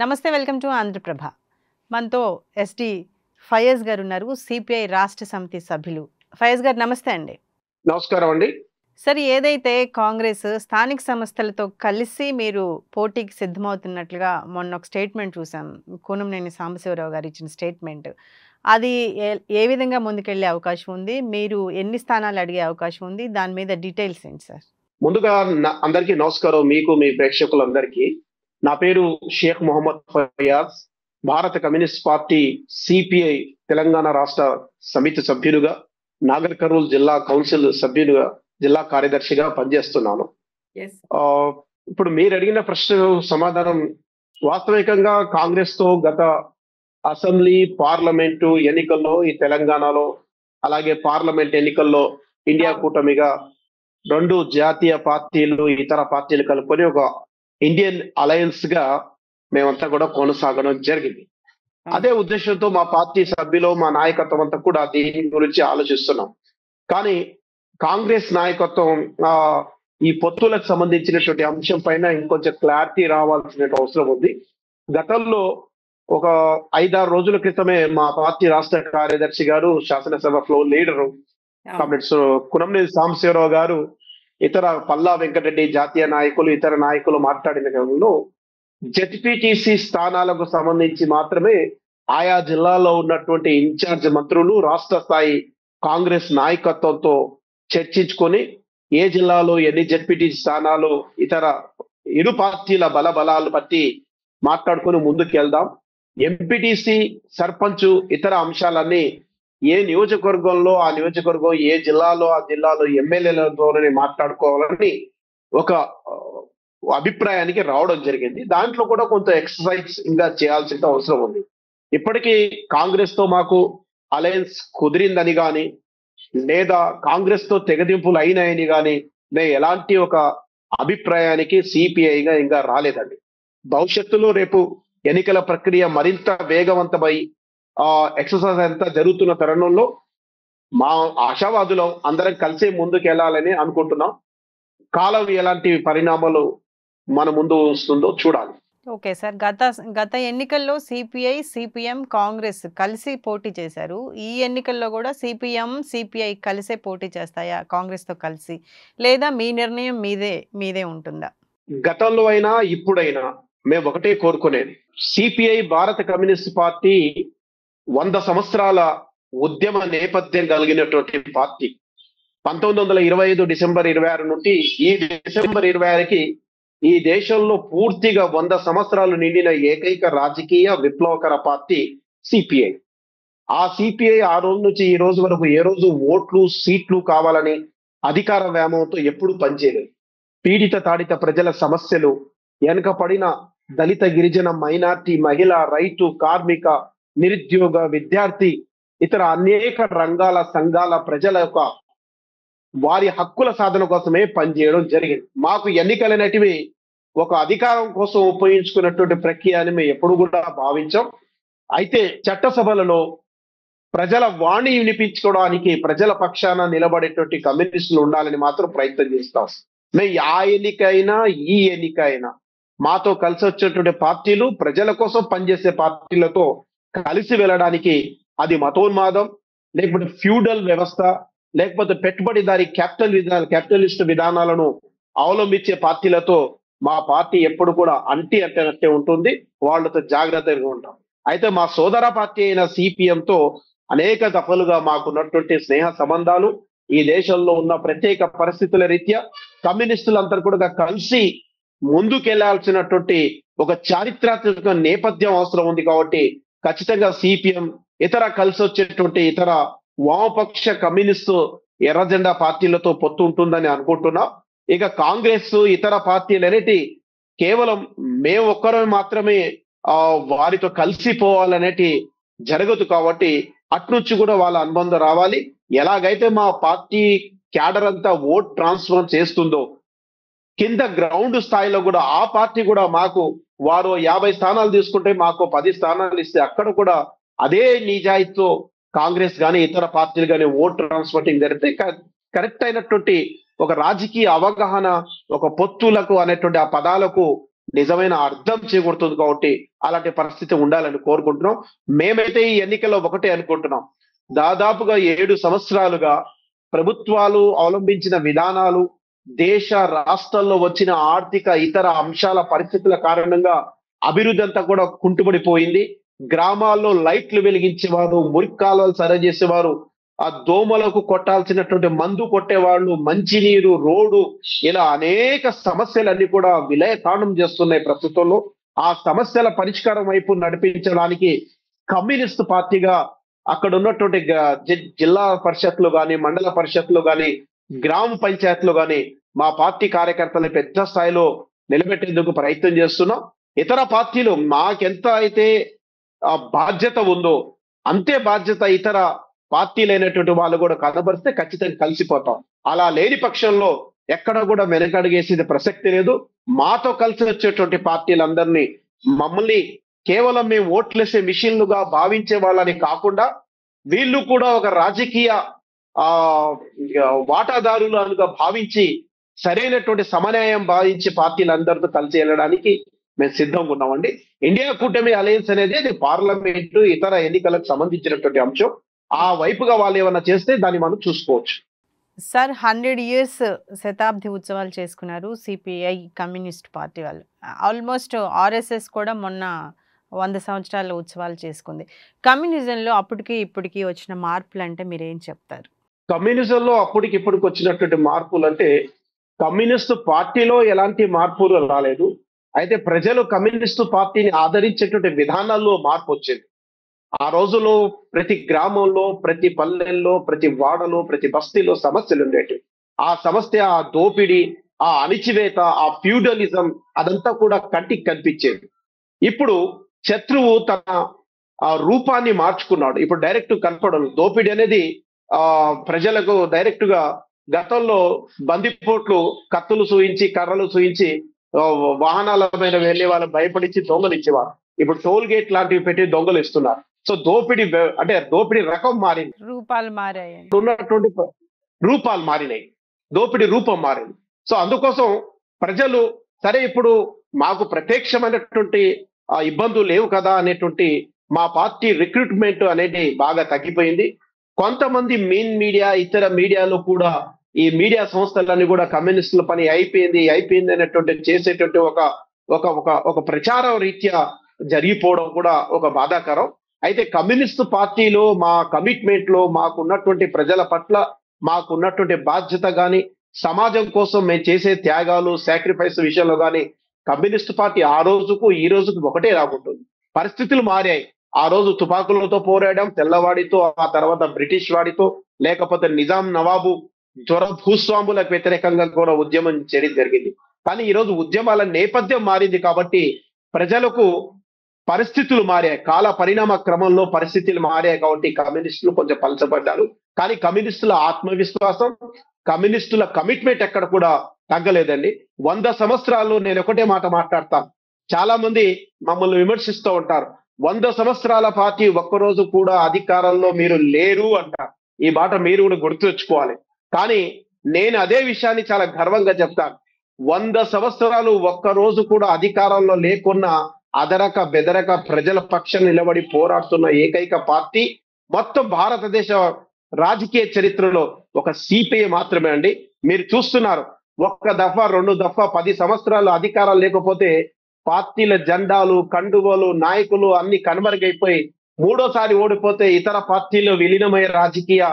నమస్తే, welcome to Andhraprabha. మనతో SD Fayaz గారు ఉన్నారు, సిపిఐ రాష్ట్ర సమితి సభ్యులు. ఫయజ్ గారు నమస్తే అండి. నమస్కారం అండి. సరే, ఏదైతే కాంగ్రెస్ స్థానిక సంస్థలతో కలిసి మీరు పోటీకి సిద్ధమవుతున్నట్లుగా మొన్న ఒక స్టేట్మెంట్ చూసాం, కూనంనేని సాంబశివరావు గారు ఇచ్చిన స్టేట్మెంట్. అది ఏ విధంగా ముందుకెళ్లే అవకాశం ఉంది? మీరు ఎన్ని స్థానాలు అడిగే అవకాశం ఉంది? దాని మీద డీటెయిల్స్ ఏంటి సార్? ముందుగా అందరికీ నమస్కారం, మీకు మీ ప్రేక్షకులందరికీ. నా పేరు షేక్ మొహమ్మద్ ఫయాజ్. భారత కమ్యూనిస్ట్ పార్టీ సిపిఐ తెలంగాణ రాష్ట్ర సమితి సభ్యులుగా, నాగర్ కర్నూలు జిల్లా కౌన్సిల్ సభ్యులుగా, జిల్లా కార్యదర్శిగా పనిచేస్తున్నాను. ఇప్పుడు మీరు అడిగిన ప్రశ్న సమాధానం, వాస్తవికంగా కాంగ్రెస్ తో గత అసెంబ్లీ పార్లమెంటు ఎన్నికల్లో ఈ తెలంగాణలో, అలాగే పార్లమెంట్ ఎన్నికల్లో ఇండియా కూటమిగా 2 జాతీయ పార్టీలు ఇతర పార్టీలు కలుపుకొని ఒక ఇండియన్ అలయన్స్ గా మేమంతా కూడా కొనసాగడం జరిగింది. అదే ఉద్దేశంతో మా పార్టీ సభ్యులు, మా నాయకత్వం అంతా కూడా దీని గురించి ఆలోచిస్తున్నాం. కానీ కాంగ్రెస్ నాయకత్వం ఈ పొత్తులకు సంబంధించినటువంటి అంశం పైన ఇంకొంచెం క్లారిటీ రావాల్సిన అవసరం ఉంది. గతంలో ఒక 5-6 రోజుల క్రితమే మా పార్టీ రాష్ట్ర కార్యదర్శి గారు, శాసనసభ floor leader comrades Kunamneni Sambasivarao గారు, ఇతర పల్లా వెంకటరెడ్డి జాతీయ నాయకులు, ఇతర నాయకులు మాట్లాడిన క్రమంలో జెడ్పీటీసీ స్థానాలకు సంబంధించి మాత్రమే ఆయా జిల్లాల్లో ఉన్నటువంటి ఇన్ఛార్జ్ మంత్రులు రాష్ట్ర స్థాయి కాంగ్రెస్ నాయకత్వంతో చర్చించుకొని ఏ జిల్లాలో ఎన్ని జెడ్పీటీసీ స్థానాలు ఇతర ఇరు పార్టీల బలాలు బట్టి మాట్లాడుకొని ముందుకు వెళ్దాం. ఎంపీటీసీ, సర్పంచ్, ఇతర అంశాలన్నీ ఏ నియోజకవర్గంలో ఆ నియోజకవర్గం, ఏ జిల్లాలో ఆ జిల్లాలో ఎమ్మెల్యేల ద్వారానే మాట్లాడుకోవాలని ఒక అభిప్రాయానికి రావడం జరిగింది. దాంట్లో కూడా కొంత ఎక్సర్సైజ్ ఇంకా చేయాల్సిన అవసరం ఉంది. ఇప్పటికీ కాంగ్రెస్ తో మాకు అలయన్స్ కుదిరిందని కానీ, లేదా కాంగ్రెస్ తో తెగదింపులు అయినాయని కానీ మేము ఎలాంటి ఒక అభిప్రాయానికి సిపిఐగా ఇంకా రాలేదండి. భవిష్యత్తులో రేపు ఎన్నికల ప్రక్రియ మరింత వేగవంతమై ఎక్సర్సైజ్ అంతా జరుగుతున్న తరుణంలో మా ఆశావాదులు అందరం కలిసి ముందుకు వెళ్ళాలని అనుకుంటున్నాం. కాలం ఎలాంటి పరిణామాలు మన ముందు వస్తుందో చూడాలి. ఓకే సార్, గత ఎన్నికల్లో సిపిఐ, సిపిఎం, కాంగ్రెస్ కలిసి పోటీ చేశారు. ఈ ఎన్నికల్లో కూడా సిపిఎం, సిపిఐ కలిసే పోటీ చేస్తాయా కాంగ్రెస్ తో కలిసి, లేదా మీ నిర్ణయం మీదే ఉంటుందా? గతంలో అయినా ఇప్పుడైనా మేము ఒకటే కోరుకునేది, సిపిఐ భారత కమ్యూనిస్ట్ పార్టీ 100 సంవత్సరాల ఉద్యమ నేపథ్యం కలిగినటువంటి పార్టీ. 1925 డిసెంబర్ 26 నుండి ఈ డిసెంబర్ 26కి ఈ దేశంలో పూర్తిగా 100 సంవత్సరాలు నిండిన ఏకైక రాజకీయ విప్లవకర పార్టీ సిపిఐ. ఆ సిపిఐ ఆ రోజు నుంచి ఈ రోజు వరకు ఏ రోజు ఓట్లు, సీట్లు కావాలని అధికార వ్యామోహంతో ఎప్పుడు పనిచేయలేదు. పీడిత తాడిత ప్రజల సమస్యలు, వెనుకపడిన దళిత, గిరిజన, మైనార్టీ, మహిళ, రైతు, కార్మిక, నిరుద్యోగ, విద్యార్థి, ఇతర అనేక రంగాల సంఘాల ప్రజల యొక్క వారి హక్కుల సాధన కోసమే పనిచేయడం జరిగింది. మాకు ఎన్నికలు అనేటివి ఒక అధికారం కోసం ఉపయోగించుకున్నటువంటి ప్రక్రియ అని మేము ఎప్పుడు కూడా భావించాం. అయితే చట్టసభలలో ప్రజల వాణి వినిపించుకోవడానికి ప్రజల పక్షాన నిలబడేటువంటి కమ్యూనిస్టులు ఉండాలని మాత్రం ప్రయత్నం చేస్తాం. మేము ఆ ఎన్నికైనా ఈ ఎన్నికైనా మాతో కలిసి వచ్చేటువంటి పార్టీలు ప్రజల కోసం పనిచేసే పార్టీలతో కలిసి వెళ్ళడానికి, అది మతోన్మాదం, లేకపోతే ఫ్యూడల్ వ్యవస్థ, లేకపోతే పెట్టుబడిదారి క్యాపిటలిస్ట్ విధానాలను అవలంబించే పార్టీలతో మా పార్టీ ఎప్పుడు కూడా అంటనట్టే ఉంటుంది. వాళ్ళతో జాగ్రత్తగా ఉంటాం. అయితే మా సోదర పార్టీ అయిన సిపిఎంతో అనేక దఫలుగా మాకున్నటువంటి స్నేహ సంబంధాలు, ఈ దేశంలో ఉన్న ప్రత్యేక పరిస్థితుల రీత్యా కమ్యూనిస్టులందరూ కూడా కలిసి ముందుకెళ్లాల్సినటువంటి ఒక చారిత్రాత్మక నేపథ్యం అవసరం ఉంది. కాబట్టి ఖచ్చితంగా సిపిఎం ఇతర కలిసి వచ్చేటువంటి ఇతర వామపక్ష కమ్యూనిస్టు ఎర్రజెండా పార్టీలతో పొత్తు ఉంటుందని అనుకుంటున్నాం. ఇక కాంగ్రెస్ ఇతర పార్టీలు అనేటి కేవలం మేము ఒక్కరం మాత్రమే వారితో కలిసిపోవాలనేటి జరగదు. కాబట్టి అట్నుంచి కూడా వాళ్ళ అనుబంధం రావాలి. ఎలాగైతే మా పార్టీ క్యాడర్ అంతా ఓట్ ట్రాన్స్ఫర్ చేస్తుందో, కింద గ్రౌండ్ స్థాయిలో కూడా ఆ పార్టీ కూడా మాకు, వారు 50 స్థానాలు తీసుకుంటే మాకు 10 స్థానాలు ఇస్తే అక్కడ కూడా అదే నిజాయితీతో కాంగ్రెస్ కానీ ఇతర పార్టీలు కానీ ఓట్ ట్రాన్స్ఫర్టింగ్ జరిగితే కరెక్ట్ అయినటువంటి ఒక రాజకీయ అవగాహన, ఒక పొత్తులకు అనేటువంటి ఆ పదాలకు నిజమైన అర్థం చేకూరుతుంది కాబట్టి అలాంటి పరిస్థితి ఉండాలని కోరుకుంటున్నాం. మేమైతే ఈ ఎన్నికల్లో ఒకటే అనుకుంటున్నాం. దాదాపుగా 7 సంవత్సరాలుగా ప్రభుత్వాలు అవలంబించిన విధానాలు, దేశ రాష్ట్రాల్లో వచ్చిన ఆర్థిక ఇతర అంశాల పరిస్థితుల కారణంగా అభివృద్ధి అంతా కూడా కుంటుపడిపోయింది. గ్రామాల్లో లైట్లు వెలిగించేవారు, మురికి కాలువలు సరి చేసేవారు, ఆ దోమలకు కొట్టాల్సినటువంటి మందు కొట్టేవాళ్ళు, మంచినీరు, రోడ్డు, ఇలా అనేక సమస్యలన్నీ కూడా విలయతాండం చేస్తున్నాయి ప్రస్తుతంలో. ఆ సమస్యల పరిష్కారం వైపు నడిపించడానికి కమ్యూనిస్ట్ పార్టీగా అక్కడ ఉన్నటువంటి జిల్లా పరిషత్లు గాని, మండల పరిషత్లు గాని, గ్రామ పంచాయతీలు గాని మా పార్టీ కార్యకర్తలు పెద్ద స్థాయిలో నిలబెట్టేందుకు ప్రయత్నం చేస్తున్నాం. ఇతర పార్టీలు మాకెంత అయితే బాధ్యత ఉందో అంతే బాధ్యత ఇతర పార్టీలైనటువంటి వాళ్ళు కూడా కనబరిస్తే ఖచ్చితంగా కలిసిపోతాం. అలా లేని పక్షంలో ఎక్కడ కూడా వెనకడుగేసేది ప్రసక్తి లేదు. మాతో కలిసి వచ్చేటువంటి పార్టీలందరినీ, మమ్మల్ని కేవలం మేము ఓట్లేసే మిషన్లుగా భావించే వాళ్ళని కాకుండా వీళ్ళు కూడా ఒక రాజకీయ ఆ వాటాదారులుగా భావించి సరైనటువంటి సమన్యాయం భావించి పార్టీలందరితో కలిసి వెళ్ళడానికి మేము సిద్ధంగా ఉన్నామండి. ఇండియా కూటమి అలయన్స్ అనేది అది పార్లమెంటు ఇతర ఎన్నికలకు సంబంధించినటువంటి అంశం. ఆ వైపుగా వాళ్ళు ఏమన్నా చేస్తే దాన్ని మనం చూసుకోవచ్చు. సార్ 100 years శతాబ్ది ఉత్సవాలు చేసుకున్నారు సిపిఐ కమ్యూనిస్ట్ పార్టీ వాళ్ళు. ఆల్మోస్ట్ ఆర్ఎస్ఎస్ కూడా మొన్న 100 సంవత్సరాల ఉత్సవాలు చేసుకుంది. కమ్యూనిజంలో అప్పటికి ఇప్పటికి వచ్చిన మార్పులు అంటే మీరు ఏం చెప్తారు? కమ్యూనిజంలో అప్పటికి ఇప్పటికి వచ్చినటువంటి మార్పులు అంటే కమ్యూనిస్టు పార్టీలో ఎలాంటి మార్పులు రాలేదు. అయితే ప్రజలు కమ్యూనిస్టు పార్టీని ఆదరించేటువంటి విధానాల్లో మార్పు వచ్చింది. ఆ రోజుల్లో ప్రతి గ్రామంలో, ప్రతి పల్లెల్లో, ప్రతి వాడలో, ప్రతి బస్తీలో సమస్యలు ఉండేవి. ఆ సమస్య, ఆ దోపిడీ, ఆ అణిచివేత, ఆ ఫ్యూడలిజం అదంతా కూడా కంటికి కనిపించేది. ఇప్పుడు శత్రువు తన రూపాన్ని మార్చుకున్నాడు. ఇప్పుడు డైరెక్ట్ కనపడదు. దోపిడీ అనేది ప్రజలకు డైరెక్ట్ గా గతంలో బందిపోట్లు కత్తులు చూయించి, కర్రలు చూయించి వాహనాల మీద వెళ్లే వాళ్ళు భయపడించి దొంగలు ఇచ్చేవారు. ఇప్పుడు టోల్ గేట్ లాంటివి పెట్టి దొంగలు ఇస్తున్నారు. సో దోపిడీ అంటే దోపిడీ రకం మారింది, రూపాలు మారాయి, ఉన్నటువంటి రూపాలు మారినాయి, దోపిడీ రూపం మారింది. సో అందుకోసం ప్రజలు సరే ఇప్పుడు మాకు ప్రత్యక్షమైనటువంటి ఇబ్బందులు లేవు కదా అనేటువంటి మా పార్టీ రిక్రూట్మెంట్ అనేది బాగా తగ్గిపోయింది. కొంతమంది మెయిన్ మీడియా, ఇతర మీడియాలో కూడా ఈ మీడియా సంస్థలన్నీ కూడా కమ్యూనిస్టుల పని అయిపోయింది అనేటువంటి చేసేటువంటి ఒక ప్రచారం రీత్యా జరిగిపోవడం కూడా ఒక బాధాకరం. అయితే కమ్యూనిస్టు పార్టీలో మా కమిట్మెంట్ లో మాకున్నటువంటి ప్రజల పట్ల మాకున్నటువంటి బాధ్యత గాని, సమాజం కోసం మేము చేసే త్యాగాలు, సాక్రిఫైస్ విషయంలో గాని కమ్యూనిస్టు పార్టీ ఆ రోజుకు ఈ రోజుకు ఒకటే రాకుంటుంది. పరిస్థితులు మారాయి. ఆ రోజు తుపాకులతో పోరాడాం, తెల్లవాడితో, ఆ తర్వాత బ్రిటిష్ వాడితో, లేకపోతే నిజాం నవాబు జ్వర భూస్వాములకు వ్యతిరేకంగా కూడా ఉద్యమం చేయడం జరిగింది. కానీ ఈ రోజు ఉద్యమాల నేపథ్యం మారింది కాబట్టి ప్రజలకు పరిస్థితులు మారాయి. కాల పరిణామ క్రమంలో పరిస్థితులు మారాయి కాబట్టి కమ్యూనిస్టులు కొంచెం పలచబడ్డారు. కానీ కమ్యూనిస్టుల ఆత్మవిశ్వాసం, కమ్యూనిస్టుల కమిట్మెంట్ ఎక్కడ కూడా తగ్గలేదండి. 100 సంవత్సరాలు నేను ఒకటే మాట మాట్లాడతాను. చాలా మంది మమ్మల్ని విమర్శిస్తూ ఉంటారు. 100 సంవత్సరాల పార్టీ ఒక్కరోజు కూడా అధికారంలో మీరు లేరు అంటారు. ఈ మాట మీరు కూడా గుర్తు తెచ్చుకోవాలి. కానీ నేను అదే విషయాన్ని చాలా గర్వంగా చెప్తాను. 100 సంవత్సరాలు ఒక్కరోజు కూడా అధికారంలో లేకున్నా అదరక బెదరక ప్రజల పక్షం నిలబడి పోరాడుతున్న ఏకైక పార్టీ మొత్తం భారతదేశ రాజకీయ చరిత్రలో ఒక సిపిఐ మాత్రమే అండి. మీరు చూస్తున్నారు, ఒక్క దఫా 2 దఫా 10 సంవత్సరాలు అధికారం లేకపోతే పార్టీల జెండాలు, కండువలు, నాయకులు అన్ని కనుమరుగైపోయి మూడోసారి ఓడిపోతే ఇతర పార్టీలు విలీనమయ్యే రాజకీయ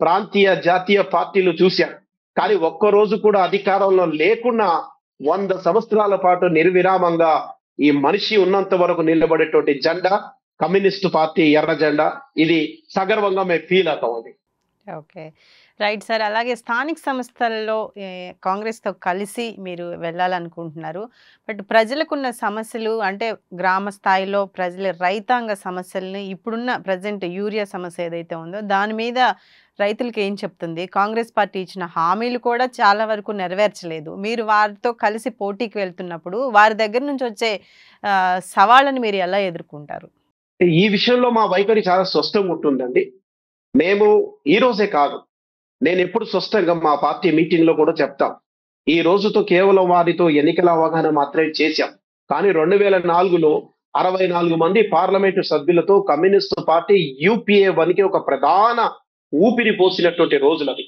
ప్రాంతీయ జాతీయ పార్టీలు చూశారు. కానీ ఒక్కరోజు కూడా అధికారంలో లేకున్నా 100 సంవత్సరాల పాటు నిర్విరామంగా ఈ మనిషి ఉన్నంత వరకు నిలబడేటువంటి జెండా కమ్యూనిస్టు పార్టీ ఎర్ర జెండా. ఇది సగర్వంగా మేము ఫీల్ అవుతామండి. Okay, right sir. అలాగే స్థానిక సంస్థల్లో కాంగ్రెస్తో కలిసి మీరు వెళ్ళాలనుకుంటున్నారు. బట్ ప్రజలకున్న సమస్యలు అంటే గ్రామ స్థాయిలో ప్రజల రైతాంగ సమస్యల్ని, ఇప్పుడున్న ప్రజెంట్ యూరియా సమస్య ఏదైతే ఉందో దాని మీద రైతులకు ఏం చెప్తుంది? కాంగ్రెస్ పార్టీ ఇచ్చిన హామీలు కూడా చాలా వరకు నెరవేర్చలేదు. మీరు వారితో కలిసి పోటీకి వెళ్తున్నప్పుడు వారి దగ్గర నుంచి వచ్చే సవాళ్ళని మీరు ఎలా ఎదుర్కొంటారు? ఈ విషయంలో మా వైఖరి చాలా స్పష్టంగా ఉంటుందండి. మేము ఈ రోజే కాదు, నేను ఎప్పుడు స్పష్టంగా మా పార్టీ మీటింగ్ లో కూడా చెప్తాం. ఈ రోజుతో కేవలం వారితో ఎన్నికల అవగాహన మాత్రమే చేశాం. కానీ 2004లో 64 మంది పార్లమెంటు సభ్యులతో కమ్యూనిస్టు పార్టీ యూపీఏ వనికి ఒక ప్రధాన ఊపిరి పోసినటువంటి రోజులవి.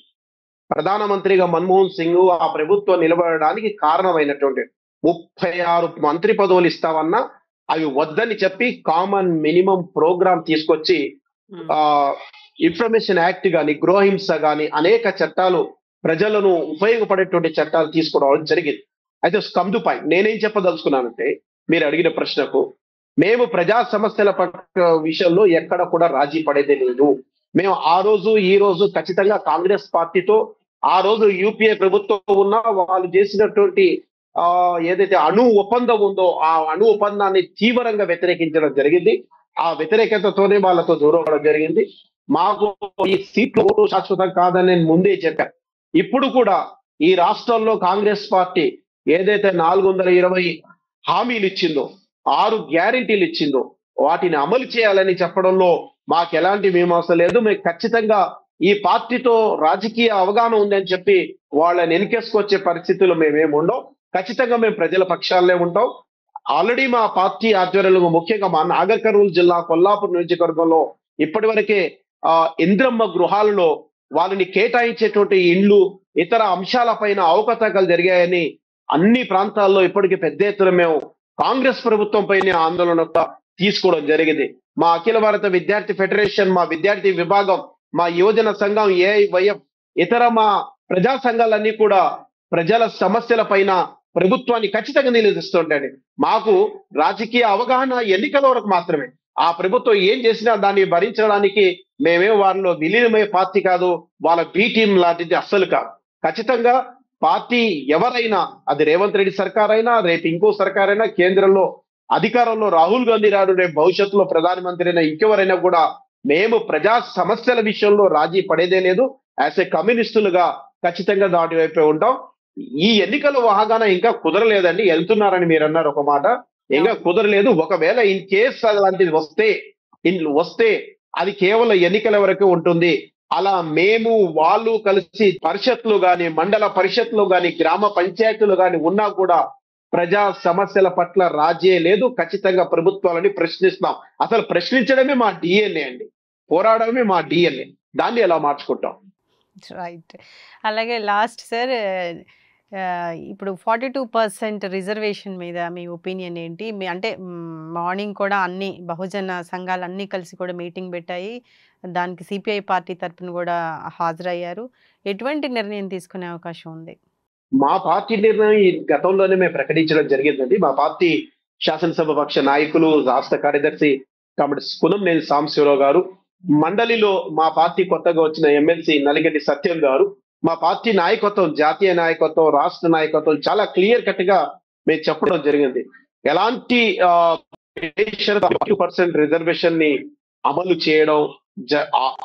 ప్రధానమంత్రిగా మన్మోహన్ సింగ్ ఆ ప్రభుత్వం నిలబడడానికి కారణమైనటువంటి 36 మంత్రి పదవులు ఇస్తామన్నా అవి వద్దని చెప్పి కామన్ మినిమం ప్రోగ్రామ్ తీసుకొచ్చి ఆ ఇన్ఫర్మేషన్ యాక్ట్ గాని, గృహహింస గాని అనేక చట్టాలు ప్రజలను ఉపయోగపడేటువంటి చట్టాలు తీసుకురావడం జరిగింది. అయితే కమ్ టు పాయింట్, నేనేం చెప్పదలుచుకున్నానంటే మీరు అడిగిన ప్రశ్నకు మేము ప్రజా సమస్యల విషయంలో ఎక్కడ కూడా రాజీ పడేదే లేదు. మేము ఆ రోజు ఈ రోజు ఖచ్చితంగా కాంగ్రెస్ పార్టీతో ఆ రోజు యూపీఏ ప్రభుత్వం ఉన్నా వాళ్ళు చేసినటువంటి ఏదైతే అణు ఒప్పందం ఉందో ఆ అణు ఒప్పందాన్ని తీవ్రంగా వ్యతిరేకించడం జరిగింది. ఆ వ్యతిరేకతతోనే వాళ్ళతో దూరం అవడం జరిగింది. మాకు ఈ సీట్లు ఓటు శాశ్వతం కాదని నేను ముందే చెప్పాను. ఇప్పుడు కూడా ఈ రాష్ట్రంలో కాంగ్రెస్ పార్టీ ఏదైతే 420 హామీలు ఇచ్చిందో, 6 గ్యారెంటీలు ఇచ్చిందో వాటిని అమలు చేయాలని చెప్పడంలో మాకు ఎలాంటి మీమాంస లేదు. మేము ఖచ్చితంగా ఈ పార్టీతో రాజకీయ అవగాహన ఉందని చెప్పి వాళ్ళని వెనకేసుకొచ్చే పరిస్థితులు మేమేమి ఉండవు. ఖచ్చితంగా మేము ప్రజల పక్షాలనే ఉంటాం. ఆల్రెడీ మా పార్టీ ఆధ్వర్యంలో ముఖ్యంగా మా నాగర్ కర్నూలు జిల్లా కొల్లాపూర్ నియోజకవర్గంలో ఇప్పటి వరకే ఇంద్రమ్మ గృహాలలో వాళ్ళని కేటాయించేటువంటి ఇండ్లు ఇతర అంశాలపైన అవకతవకలు జరిగాయని అన్ని ప్రాంతాల్లో ఇప్పటికీ పెద్ద ఎత్తున మేము కాంగ్రెస్ ప్రభుత్వం పైన ఆందోళన తీసుకోవడం జరిగింది. మా అఖిల భారత విద్యార్థి ఫెడరేషన్, మా విద్యార్థి విభాగం, మా యువజన సంఘం, ఏఐవైఎఫ్, ఇతర మా ప్రజా సంఘాలన్నీ కూడా ప్రజల సమస్యల పైన ప్రభుత్వాన్ని ఖచ్చితంగా నిలదీస్తుంటాయి. మాకు రాజకీయ అవగాహన ఎన్నికల వరకు మాత్రమే. ఆ ప్రభుత్వం ఏం చేసినా దాన్ని భరించడానికి మేమే వారిలో విలీనమయ్యే పార్టీ కాదు, వాళ్ళ బి టీం లాంటిది అస్సలు కాదు. ఖచ్చితంగా పార్టీ ఎవరైనా, అది రేవంత్ రెడ్డి సర్కార్ అయినా, రేపు ఇంకో సర్కార్ అయినా, కేంద్రంలో అధికారంలో రాహుల్ గాంధీ రాడు, రేపు భవిష్యత్తులో ప్రధానమంత్రి అయినా, ఇంకెవరైనా కూడా మేము ప్రజా సమస్యల విషయంలో రాజీ పడేదే లేదు. యాజ్ ఏ కమ్యూనిస్టులుగా ఖచ్చితంగా దాటి వైపే ఉంటాం. ఈ ఎన్నికల అవగాహన ఇంకా కుదరలేదండి. వెళ్తున్నారని మీరు అన్నారు ఒక మాట, ఇంకా కుదరలేదు. ఒకవేళ ఇన్ కేస్ అలాంటిది వస్తే అది కేవలం ఎన్నికల వరకు ఉంటుంది. అలా మేము వాళ్ళు కలిసి పరిషత్లు గాని, మండల పరిషత్లు గాని, గ్రామ పంచాయతీలు గాని ఉన్నా కూడా ప్రజా సమస్యల పట్ల రాజీ లేదు. ఖచ్చితంగా ప్రభుత్వాలని ప్రశ్నిస్తాం. అసలు ప్రశ్నించడమే మా డిఎన్ఏ అండి, పోరాడమే మా డిఎన్ఏ. దాన్ని ఎలా మార్చుకుంటాం? రైట్. అలాగే లాస్ట్ సార్, ఇప్పుడు 42% రిజర్వేషన్ మీద మీ ఒపీనియన్ ఏంటి? అంటే మార్నింగ్ కూడా అన్ని బహుజన సంఘాలు అన్నీ కలిసి కూడా మీటింగ్ పెట్టాయి. దానికి సిపిఐ పార్టీ తరపున కూడా హాజరయ్యారు. ఎటువంటి నిర్ణయం తీసుకునే అవకాశం ఉంది? మా పార్టీ నిర్ణయం ఈ గతంలోనే మేము ప్రకటించడం జరిగిందండి. మా పార్టీ శాసనసభ పక్ష నాయకులు, రాష్ట్ర కార్యదర్శి కాబట్టి కునంనేని సాంబశివరావు గారు, మండలిలో మా పార్టీ కొత్తగా వచ్చిన ఎమ్మెల్సీ నలిగడ్డి సత్యం గారు, మా పార్టీ నాయకత్వం, జాతీయ నాయకత్వం, రాష్ట్ర నాయకత్వం చాలా క్లియర్ కట్ గా మేము చెప్పడం జరిగింది. ఎలాంటి 40% రిజర్వేషన్ ని అమలు చేయడం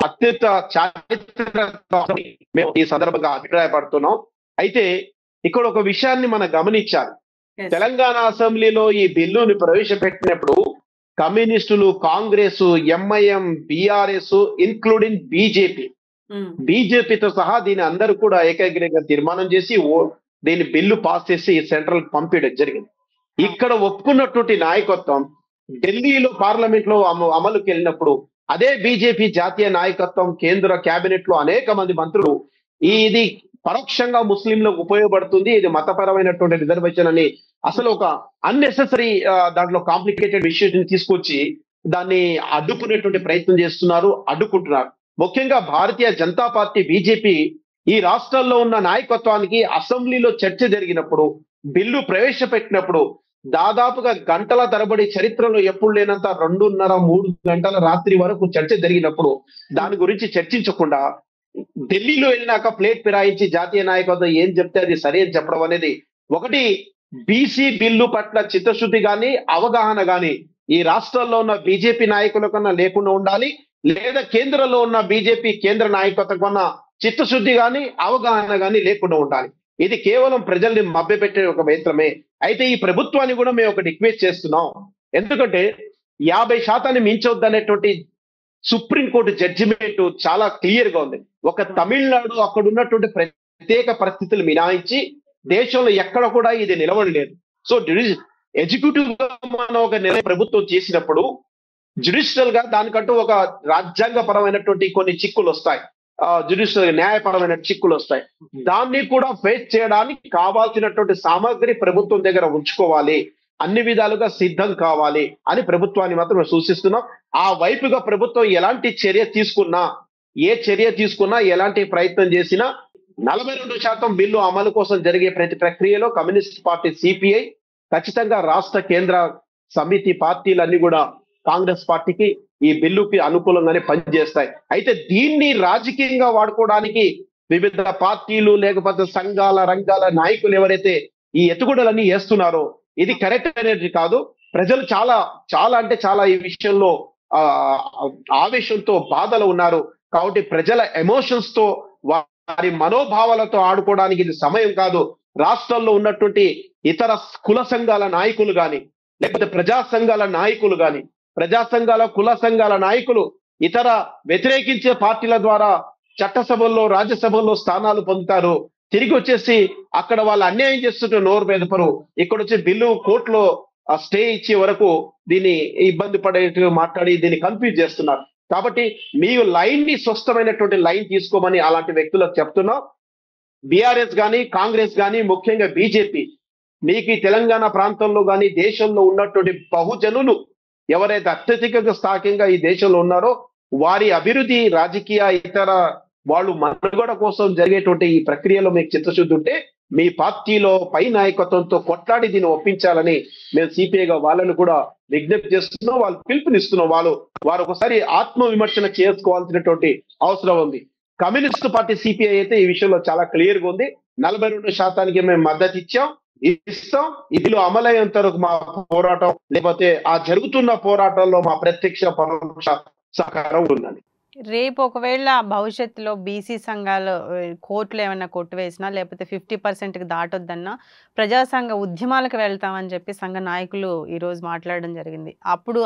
అత్యంత చారిత్రక మేము ఈ సందర్భంగా అభిప్రాయపడుతున్నాం. అయితే ఇక్కడ ఒక విషయాన్ని మనం గమనించాలి. తెలంగాణ అసెంబ్లీలో ఈ బిల్లుని ప్రవేశపెట్టినప్పుడు కమ్యూనిస్టులు, కాంగ్రెస్, ఎంఐఎం, బిఆర్ఎస్, ఇన్క్లూడింగ్ బీజేపీతో సహా దీని అందరూ కూడా ఏకగ్రీవంగా తీర్మానం చేసి దీని బిల్లు పాస్ చేసి సెంట్రల్ పంపించడం జరిగింది. ఇక్కడ ఒప్పుకున్నటువంటి నాయకత్వం ఢిల్లీలో పార్లమెంట్ లో అమలుకి వెళ్ళినప్పుడు అదే బీజేపీ జాతీయ నాయకత్వం, కేంద్ర కేబినెట్ లో అనేక మంది మంత్రులు ఇది పరోక్షంగా ముస్లింలకు ఉపయోగపడుతుంది, ఇది మతపరమైనటువంటి రిజర్వేషన్ అని అసలు ఒక అన్నెసెసరీ దాంట్లో కాంప్లికేటెడ్ ఇష్యూస్ తీసుకొచ్చి దాన్ని అడ్డుకునేటువంటి ప్రయత్నం చేస్తున్నారు, అడ్డుకుంటున్నారు. ముఖ్యంగా భారతీయ జనతా పార్టీ, బీజేపీ ఈ రాష్ట్రాల్లో ఉన్న నాయకత్వానికి అసెంబ్లీలో చర్చ జరిగినప్పుడు, బిల్లు ప్రవేశపెట్టినప్పుడు దాదాపుగా గంటల తరబడి, చరిత్రలో ఎప్పుడు లేనంత 2.5-3 గంటల రాత్రి వరకు చర్చ జరిగినప్పుడు దాని గురించి చర్చించకుండా ఢిల్లీలో వెళ్ళినాక ప్లేట్ ఫిరాయించి జాతీయ నాయకత్వం ఏం చెప్తే అది సరే అని చెప్పడం అనేది ఒకటి బీసీ బిల్లు పట్ల చిత్తశుద్ధి గాని, అవగాహన గాని ఈ రాష్ట్రాల్లో ఉన్న బీజేపీ నాయకుల కన్నా లేకుండా ఉండాలి, లేదా కేంద్రంలో ఉన్న బీజేపీ కేంద్ర నాయకత్వం కన్నా చిత్తశుద్ధి గాని, అవగాహన గాని లేకుండా ఉండాలి. ఇది కేవలం ప్రజల్ని మభ్యపెట్టే ఒక యంత్రమే. అయితే ఈ ప్రభుత్వాన్ని కూడా మేము ఒక రిక్వెస్ట్ చేస్తున్నాం. ఎందుకంటే 50% మించొద్దనేటువంటి సుప్రీంకోర్టు జడ్జిమెంట్ చాలా క్లియర్ గా ఉంది. ఒక తమిళనాడు అక్కడ ఉన్నటువంటి ప్రత్యేక పరిస్థితులు మినహాయించి దేశంలో ఎక్కడ కూడా ఇది నిలవడలేదు. సో ఎగ్జిక్యూటివ్ గా మనం ఒక ప్రభుత్వం చేసినప్పుడు జ్యుడిషియల్ గా దానికంటూ ఒక రాజ్యాంగ పరమైనటువంటి కొన్ని చిక్కులు వస్తాయి, జ్యుడిషియల్ న్యాయపరమైన చిక్కులు వస్తాయి. దాన్ని కూడా ఫేస్ చేయడానికి కావాల్సినటువంటి సామగ్రి ప్రభుత్వం దగ్గర ఉంచుకోవాలి, అన్ని విధాలుగా సిద్ధం కావాలి అని ప్రభుత్వాన్ని మాత్రం సూచిస్తున్నాం. ఆ వైపుగా ప్రభుత్వం ఎలాంటి చర్య తీసుకున్నా ఎలాంటి ప్రయత్నం చేసినా 42% బిల్లు అమలు కోసం జరిగే ప్రతి ప్రక్రియలో కమ్యూనిస్ట్ పార్టీ సిపిఐ ఖచ్చితంగా రాష్ట్ర కేంద్ర సమితి పార్టీలన్నీ కూడా కాంగ్రెస్ పార్టీకి ఈ బిల్లుకి అనుకూలంగానే పనిచేస్తాయి. అయితే దీన్ని రాజకీయంగా వాడుకోవడానికి వివిధ పార్టీలు లేకపోతే సంఘాల రంగాల నాయకులు ఎవరైతే ఈ ఎత్తుగడలన్నీ వేస్తున్నారో ఇది కరెక్ట్ అనేది కాదు. ప్రజలు చాలా చాలా అంటే చాలా ఈ విషయంలో ఆవేశంతో బాధలు ఉన్నారు. కాబట్టి ప్రజల ఎమోషన్స్ తో వారి మనోభావాలతో ఆడుకోవడానికి ఇది సమయం కాదు. రాష్ట్రంలో ఉన్నటువంటి ఇతర కుల సంఘాల నాయకులు కానీ లేకపోతే ప్రజా సంఘాల నాయకులు కానీ కుల సంఘాల నాయకులు ఇతర వ్యతిరేకించే పార్టీల ద్వారా చట్టసభల్లో రాజ్యసభల్లో స్థానాలు పొందుతారు. తిరిగి వచ్చేసి అక్కడ వాళ్ళు అన్యాయం చేస్తుంటే నోరు బెదపరు. ఇక్కడ వచ్చి బిల్లు కోర్టులో స్టే ఇచ్చే వరకు దీన్ని ఇబ్బంది పడేట్టుగా మాట్లాడి దీన్ని కన్ఫ్యూజ్ చేస్తున్నారు. కాబట్టి మీరు స్పష్టమైనటువంటి లైన్ తీసుకోమని అలాంటి వ్యక్తులకు చెప్తున్నాం. బీఆర్ఎస్ కానీ కాంగ్రెస్ కానీ ముఖ్యంగా బీజేపీ మీకు ఈ తెలంగాణ ప్రాంతంలో కానీ దేశంలో ఉన్నటువంటి బహుజనులు ఎవరైతే అత్యధికంగా స్థాయికంగా ఈ దేశంలో ఉన్నారో వారి అభివృద్ధి రాజకీయ ఇతర వాళ్ళు మనుగడ కోసం జరిగేటువంటి ఈ ప్రక్రియలో మీకు చిత్తశుద్ధి ఉంటే మీ పార్టీలో పై నాయకత్వంతో కొట్లాడి దీన్ని ఒప్పించాలని మేము సిపిఐగా వాళ్ళని కూడా విజ్ఞప్తి చేస్తున్నాం, వాళ్ళు పిలుపునిస్తున్నాం. వారు ఒకసారి ఆత్మ విమర్శన చేసుకోవాల్సినటువంటి అవసరం ఉంది. కమ్యూనిస్ట్ పార్టీ సిపిఐ అయితే ఈ విషయంలో చాలా క్లియర్ గా ఉంది. 42% మేము మద్దతు ఇస్తాం. ఇదిలో అమలయ్యేంత వరకు మా పోరాటం లేకపోతే ఆ జరుగుతున్న పోరాటంలో మా ప్రత్యక్ష పరోక్ష సహకారం ఉందండి. రేపు ఒకవేళ భవిష్యత్తులో బీసీ సంఘాలు కోర్టులు ఏమైనా కొట్టివేసినా లేకపోతే 50%కి దాటొద్దన్నా ప్రజా సంఘ ఉద్యమాలకు వెళ్తామని చెప్పి సంఘ నాయకులు ఈరోజు మాట్లాడడం జరిగింది. అప్పుడు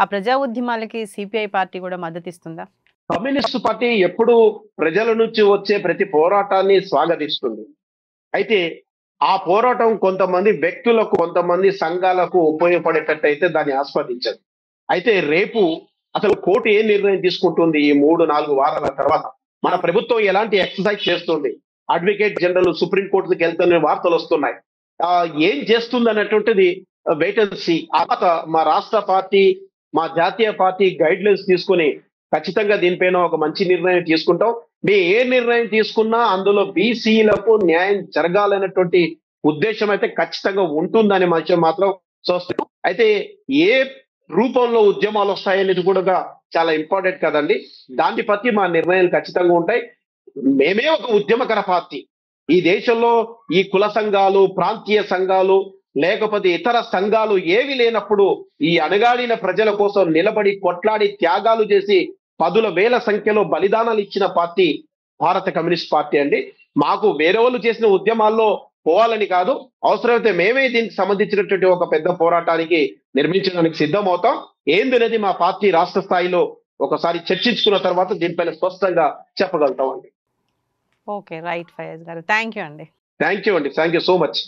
ఆ ప్రజా ఉద్యమాలకి సిపిఐ పార్టీ కూడా మద్దతు ఇస్తుందా? కమ్యూనిస్ట్ పార్టీ ఎప్పుడు ప్రజల నుంచి వచ్చే ప్రతి పోరాటాన్ని స్వాగతిస్తుంది. అయితే ఆ పోరాటం కొంతమంది వ్యక్తులకు కొంతమంది సంఘాలకు ఉపయోగపడేటట్టు అయితే దాన్ని ఆస్వాదించదు. అయితే రేపు అసలు కోర్టు ఏ నిర్ణయం తీసుకుంటుంది ఈ 3-4 వారాల తర్వాత, మన ప్రభుత్వం ఎలాంటి ఎక్సర్సైజ్ చేస్తుంది, అడ్వకేట్ జనరల్ సుప్రీంకోర్టుకి వెళ్తున్న వార్తలు వస్తున్నాయి, ఏం చేస్తుంది అన్నటువంటిది వెయిట్ అండ్ సీ. మా రాష్ట్ర పార్టీ మా జాతీయ పార్టీ గైడ్ లైన్స్ తీసుకుని ఖచ్చితంగా దీనిపైన ఒక మంచి నిర్ణయం తీసుకుంటాం. ఏ నిర్ణయం తీసుకున్నా అందులో బీసీలకు న్యాయం జరగాలనేటువంటి ఉద్దేశం అయితే ఖచ్చితంగా ఉంటుందనే విషయం మాత్రం చూస్తాం. అయితే ఏ రూపంలో ఉద్యమాలు వస్తాయనేది కూడా చాలా ఇంపార్టెంట్ కదండి. దాన్ని బట్టి మా నిర్ణయాలు ఖచ్చితంగా ఉంటాయి. మేమే ఒక ఉద్యమకర పార్టీ. ఈ దేశంలో ఈ కుల సంఘాలు ప్రాంతీయ సంఘాలు లేకపోతే ఇతర సంఘాలు ఏవి లేనప్పుడు ఈ అణగాడిన ప్రజల కోసం నిలబడి కొట్లాడి త్యాగాలు చేసి 10,000 సంఖ్యలో బలిదానాలు ఇచ్చిన పార్టీ భారత కమ్యూనిస్ట్ పార్టీ అండి. మాకు వేరే వాళ్ళు చేసిన ఉద్యమాల్లో పోవాలని కాదు, అవసరమైతే మేమే దీనికి సంబంధించినటువంటి ఒక పెద్ద పోరాటానికి నిర్మించడానికి సిద్ధమవుతాం. ఏందనేది మా పార్టీ రాష్ట్ర స్థాయిలో ఒకసారి చర్చించుకున్న తర్వాత దీనిపైన స్పష్టంగా చెప్పగలుగుతాం అండి. ఓకే, రైట్ ఫయాజ్ గారు, థ్యాంక్ యూ అండి. Thank you so much.